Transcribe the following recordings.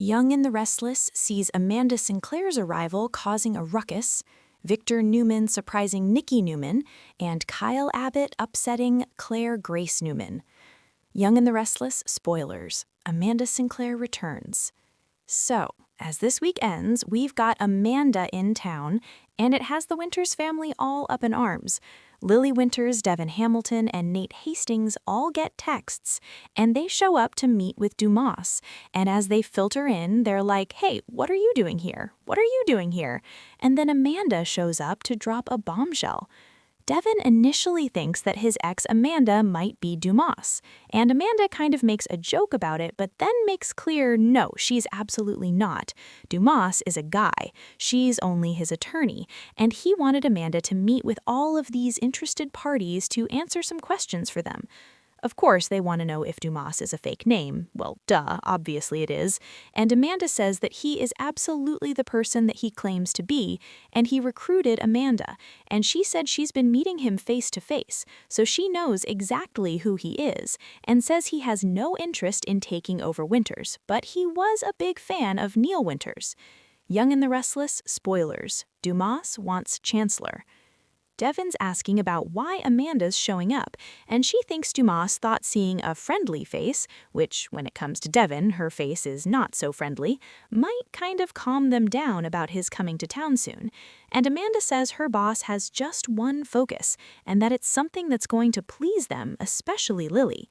Young and the Restless sees Amanda Sinclair's arrival causing a ruckus, Victor Newman surprising Nikki Newman, and Kyle Abbott upsetting Claire Grace Newman. Young and the Restless spoilers. Amanda Sinclair returns. So, as this week ends, we've got Amanda in town, and it has the Winters family all up in arms. Lily Winters, Devin Hamilton, and Nate Hastings all get texts, and they show up to meet with Dumas. And as they filter in, they're like, "Hey, what are you doing here? What are you doing here?" And then Amanda shows up to drop a bombshell. Devin initially thinks that his ex Amanda might be Dumas, and Amanda kind of makes a joke about it, but then makes clear no, she's absolutely not. Dumas is a guy, she's only his attorney, and he wanted Amanda to meet with all of these interested parties to answer some questions for them. Of course, they want to know if Dumas is a fake name. Well, duh, obviously it is. And Amanda says that he is absolutely the person that he claims to be, and he recruited Amanda. And she said she's been meeting him face to face, so she knows exactly who he is, and says he has no interest in taking over Winters, but he was a big fan of Neil Winters. Young and the Restless spoilers. Dumas wants Chancellor. Devin's asking about why Amanda's showing up, and she thinks Dumas thought seeing a friendly face, which, when it comes to Devin, her face is not so friendly, might kind of calm them down about his coming to town soon. And Amanda says her boss has just one focus, and that it's something that's going to please them, especially Lily.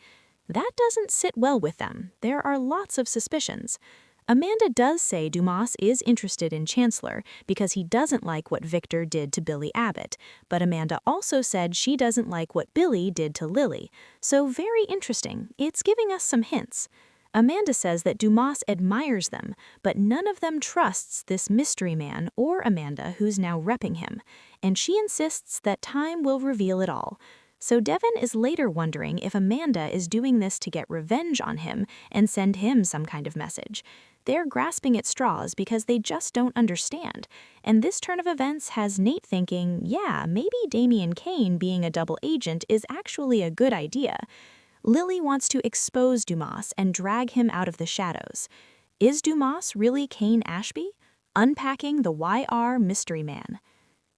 That doesn't sit well with them. There are lots of suspicions. Amanda does say Dumas is interested in Chancellor because he doesn't like what Victor did to Billy Abbott, but Amanda also said she doesn't like what Billy did to Lily. So very interesting. It's giving us some hints. Amanda says that Dumas admires them, but none of them trusts this mystery man or Amanda who's now repping him, and she insists that time will reveal it all. So Devin is later wondering if Amanda is doing this to get revenge on him and send him some kind of message. They're grasping at straws because they just don't understand. And this turn of events has Nate thinking, yeah, maybe Damian Kane being a double agent is actually a good idea. Lily wants to expose Dumas and drag him out of the shadows. Is Dumas really Kane Ashby? Unpacking the YR mystery man.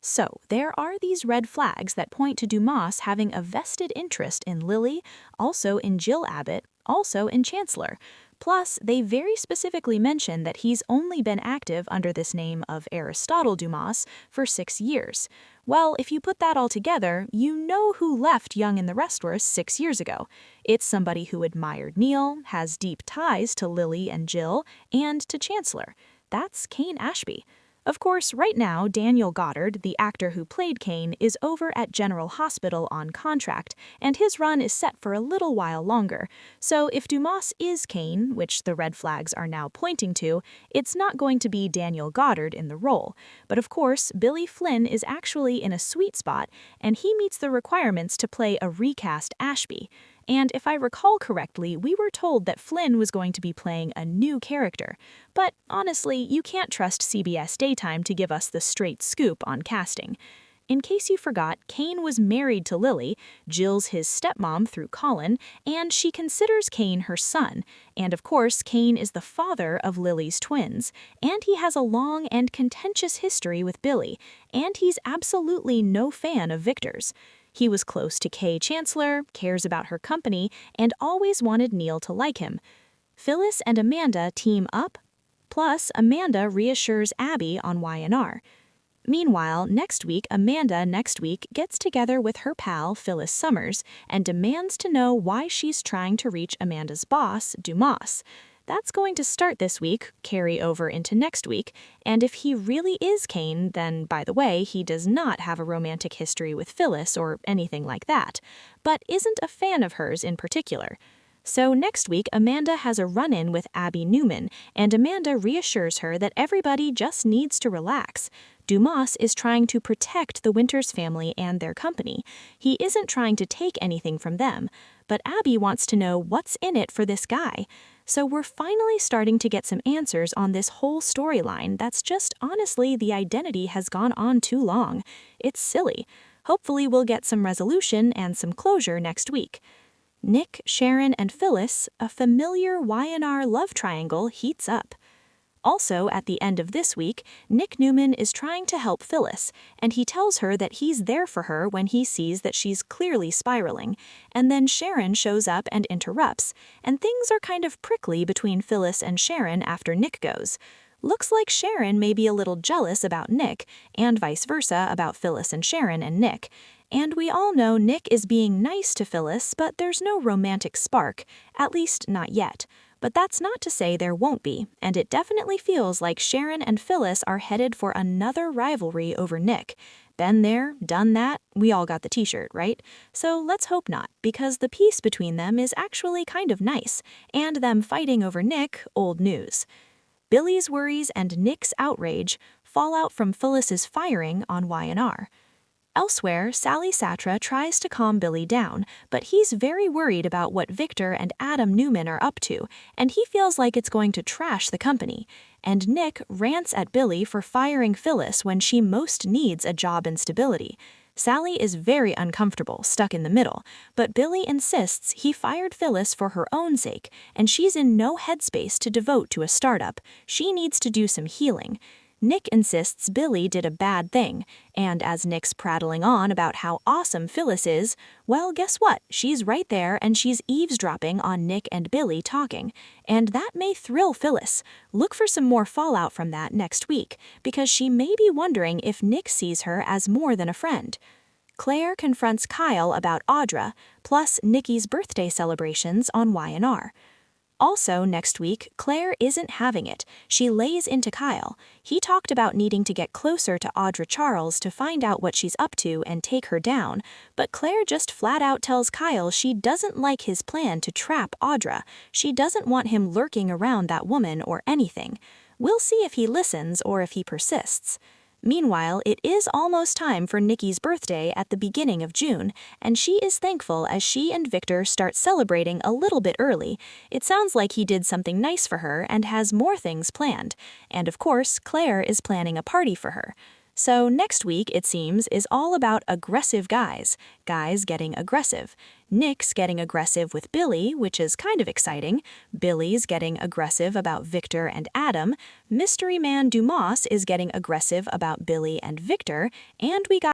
So, there are these red flags that point to Dumas having a vested interest in Lily, also in Jill Abbott, also in Chancellor. Plus, they very specifically mention that he's only been active under this name of Aristotle Dumas for 6 years. Well, if you put that all together, you know who left Young and the Restless 6 years ago. It's somebody who admired Neil, has deep ties to Lily and Jill, and to Chancellor. That's Kane Ashby. Of course, right now, Daniel Goddard, the actor who played Kane, is over at General Hospital on contract, and his run is set for a little while longer. So if Dumas is Kane, which the red flags are now pointing to, it's not going to be Daniel Goddard in the role. But of course, Billy Flynn is actually in a sweet spot, and he meets the requirements to play a recast Ashby. And if I recall correctly, we were told that Flynn was going to be playing a new character. But honestly, you can't trust CBS Daytime to give us the straight scoop on casting. In case you forgot, Kane was married to Lily, Jill's his stepmom through Colin, and she considers Kane her son. And of course, Kane is the father of Lily's twins, and he has a long and contentious history with Billy, and he's absolutely no fan of Victor's. He was close to Kay Chancellor, cares about her company, and always wanted Neil to like him. Phyllis and Amanda team up, plus Amanda reassures Abby on Y&R. Meanwhile, Amanda next week gets together with her pal Phyllis Summers and demands to know why she's trying to reach Amanda's boss, Dumas. That's going to start this week, carry over into next week, and if he really is Kane, then, by the way, he does not have a romantic history with Phyllis or anything like that, but isn't a fan of hers in particular. So next week, Amanda has a run-in with Abby Newman, and Amanda reassures her that everybody just needs to relax. Dumas is trying to protect the Winters family and their company. He isn't trying to take anything from them, but Abby wants to know what's in it for this guy. So we're finally starting to get some answers on this whole storyline that's just honestly the identity has gone on too long. It's silly. Hopefully we'll get some resolution and some closure next week. Nick, Sharon, and Phyllis, a familiar Y&R love triangle heats up. Also, at the end of this week, Nick Newman is trying to help Phyllis, and he tells her that he's there for her when he sees that she's clearly spiraling. And then Sharon shows up and interrupts, and things are kind of prickly between Phyllis and Sharon after Nick goes. Looks like Sharon may be a little jealous about Nick, and vice versa about Phyllis and Sharon and Nick. And we all know Nick is being nice to Phyllis, but there's no romantic spark, at least not yet. But that's not to say there won't be, and it definitely feels like Sharon and Phyllis are headed for another rivalry over Nick. Been there, done that, we all got the t-shirt, right? So let's hope not, because the peace between them is actually kind of nice, and them fighting over Nick, old news. Billy's worries and Nick's outrage, fallout from Phyllis's firing on Y&R. Elsewhere, Sally Satra tries to calm Billy down, but he's very worried about what Victor and Adam Newman are up to, and he feels like it's going to trash the company. And Nick rants at Billy for firing Phyllis when she most needs a job and stability. Sally is very uncomfortable, stuck in the middle, but Billy insists he fired Phyllis for her own sake, and she's in no headspace to devote to a startup. She needs to do some healing. Nick insists Billy did a bad thing, and as Nick's prattling on about how awesome Phyllis is, well, guess what? She's right there and she's eavesdropping on Nick and Billy talking, and that may thrill Phyllis. Look for some more fallout from that next week, because she may be wondering if Nick sees her as more than a friend. Claire confronts Kyle about Audra, plus Nikki's birthday celebrations on Y&R. Also, next week, Claire isn't having it. She lays into Kyle. He talked about needing to get closer to Audra Charles to find out what she's up to and take her down, but Claire just flat out tells Kyle she doesn't like his plan to trap Audra. She doesn't want him lurking around that woman or anything. We'll see if he listens or if he persists. Meanwhile, it is almost time for Nikki's birthday at the beginning of June, and she is thankful as she and Victor start celebrating a little bit early. It sounds like he did something nice for her and has more things planned. And of course, Claire is planning a party for her. So next week, it seems, is all about aggressive guys getting aggressive. Nick's getting aggressive with Billy, which is kind of exciting. Billy's getting aggressive about Victor and Adam. Mystery Man Dumas is getting aggressive about Billy and Victor. And we got